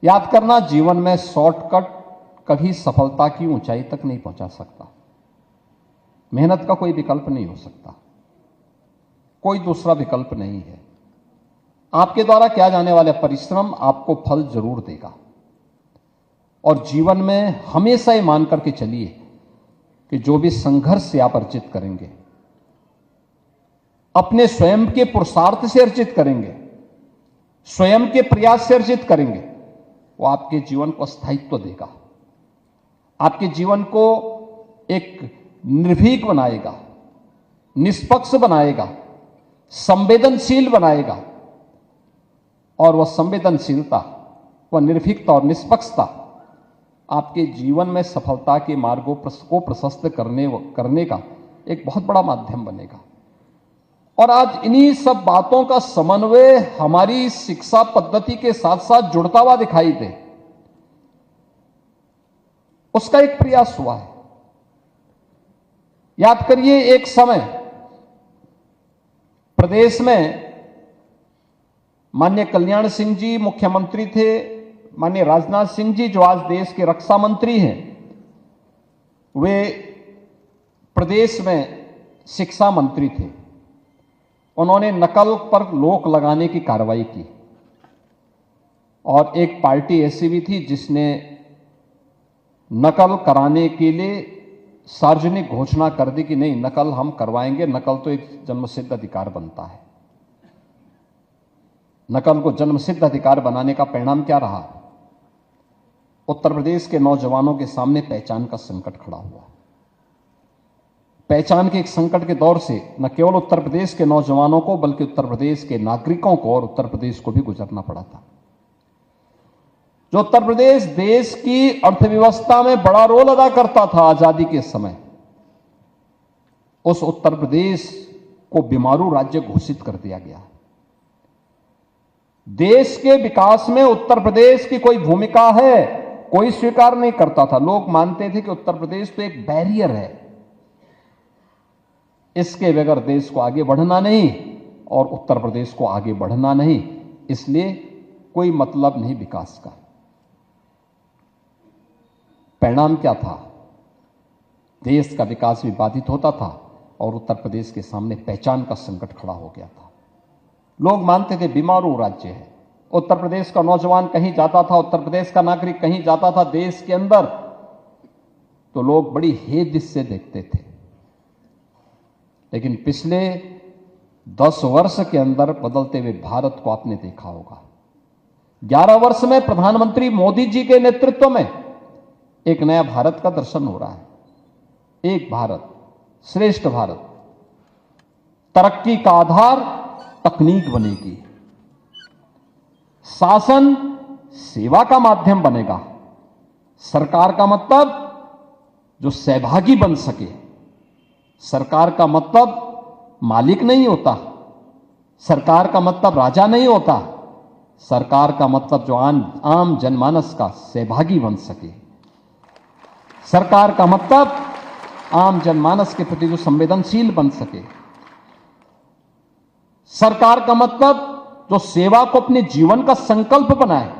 याद करना, जीवन में शॉर्टकट कभी सफलता की ऊंचाई तक नहीं पहुंचा सकता। मेहनत का कोई विकल्प नहीं हो सकता, कोई दूसरा विकल्प नहीं है। आपके द्वारा किया जाने वाला परिश्रम आपको फल जरूर देगा। और जीवन में हमेशा ये मान करके चलिए कि जो भी संघर्ष से आप अर्जित करेंगे, अपने स्वयं के पुरुषार्थ से अर्जित करेंगे, स्वयं के प्रयास से अर्जित करेंगे, वो आपके जीवन को स्थायित्व देगा, आपके जीवन को एक निर्भीक बनाएगा, निष्पक्ष बनाएगा, संवेदनशील बनाएगा। और वह संवेदनशीलता, वह निर्भीकता और निष्पक्षता आपके जीवन में सफलता के मार्गों को प्रशस्त करने का एक बहुत बड़ा माध्यम बनेगा। और आज इन्हीं सब बातों का समन्वय हमारी शिक्षा पद्धति के साथ साथ जुड़ता हुआ दिखाई दे, उसका एक प्रयास हुआ है। याद करिए, एक समय प्रदेश में माननीय कल्याण सिंह जी मुख्यमंत्री थे, माननीय राजनाथ सिंह जी जो आज देश के रक्षा मंत्री हैं, वे प्रदेश में शिक्षा मंत्री थे। उन्होंने नकल पर रोक लगाने की कार्रवाई की। और एक पार्टी ऐसी भी थी जिसने नकल कराने के लिए सार्वजनिक घोषणा कर दी कि नहीं, नकल हम करवाएंगे, नकल तो एक जन्मसिद्ध अधिकार बनता है। नकल को जन्मसिद्ध अधिकार बनाने का परिणाम क्या रहा? उत्तर प्रदेश के नौजवानों के सामने पहचान का संकट खड़ा हुआ। पहचान के एक संकट के दौर से न केवल उत्तर प्रदेश के नौजवानों को बल्कि उत्तर प्रदेश के नागरिकों को और उत्तर प्रदेश को भी गुजरना पड़ा था। जो उत्तर प्रदेश देश की अर्थव्यवस्था में बड़ा रोल अदा करता था आजादी के समय, उस उत्तर प्रदेश को बीमारू राज्य घोषित कर दिया गया। देश के विकास में उत्तर प्रदेश की कोई भूमिका है, कोई स्वीकार नहीं करता था। लोग मानते थे कि उत्तर प्रदेश तो एक बैरियर है, इसके बगैर देश को आगे बढ़ना नहीं और उत्तर प्रदेश को आगे बढ़ना नहीं, इसलिए कोई मतलब नहीं विकास का। परिणाम क्या था? देश का विकास भी बाधित होता था और उत्तर प्रदेश के सामने पहचान का संकट खड़ा हो गया था। लोग मानते थे बीमारू राज्य है। उत्तर प्रदेश का नौजवान कहीं जाता था, उत्तर प्रदेश का नागरिक कहीं जाता था देश के अंदर, तो लोग बड़ी हेय से देखते थे। लेकिन पिछले 10 वर्ष के अंदर बदलते हुए भारत को आपने देखा होगा। 11 वर्ष में प्रधानमंत्री मोदी जी के नेतृत्व में एक नया भारत का दर्शन हो रहा है। एक भारत श्रेष्ठ भारत। तरक्की का आधार तकनीक बनेगी, शासन सेवा का माध्यम बनेगा। सरकार का मतलब जो सहभागी बन सके। सरकार का मतलब मालिक नहीं होता, सरकार का मतलब राजा नहीं होता, सरकार का मतलब जो आम जनमानस का सहभागी बन सके। सरकार का मतलब आम जनमानस के प्रति जो संवेदनशील बन सके। सरकार का मतलब जो सेवा को अपने जीवन का संकल्प बनाए।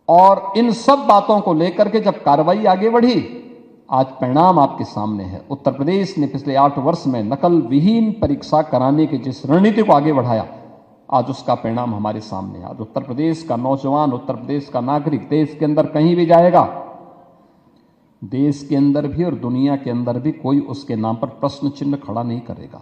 और इन सब बातों को लेकर के जब कार्रवाई आगे बढ़ी, आज परिणाम आपके सामने है। उत्तर प्रदेश ने पिछले 8 वर्ष में नकल विहीन परीक्षा कराने की जिस रणनीति को आगे बढ़ाया, आज उसका परिणाम हमारे सामने है। आज उत्तर प्रदेश का नौजवान, उत्तर प्रदेश का नागरिक देश के अंदर कहीं भी जाएगा, देश के अंदर भी और दुनिया के अंदर भी कोई उसके नाम पर प्रश्न चिन्ह खड़ा नहीं करेगा।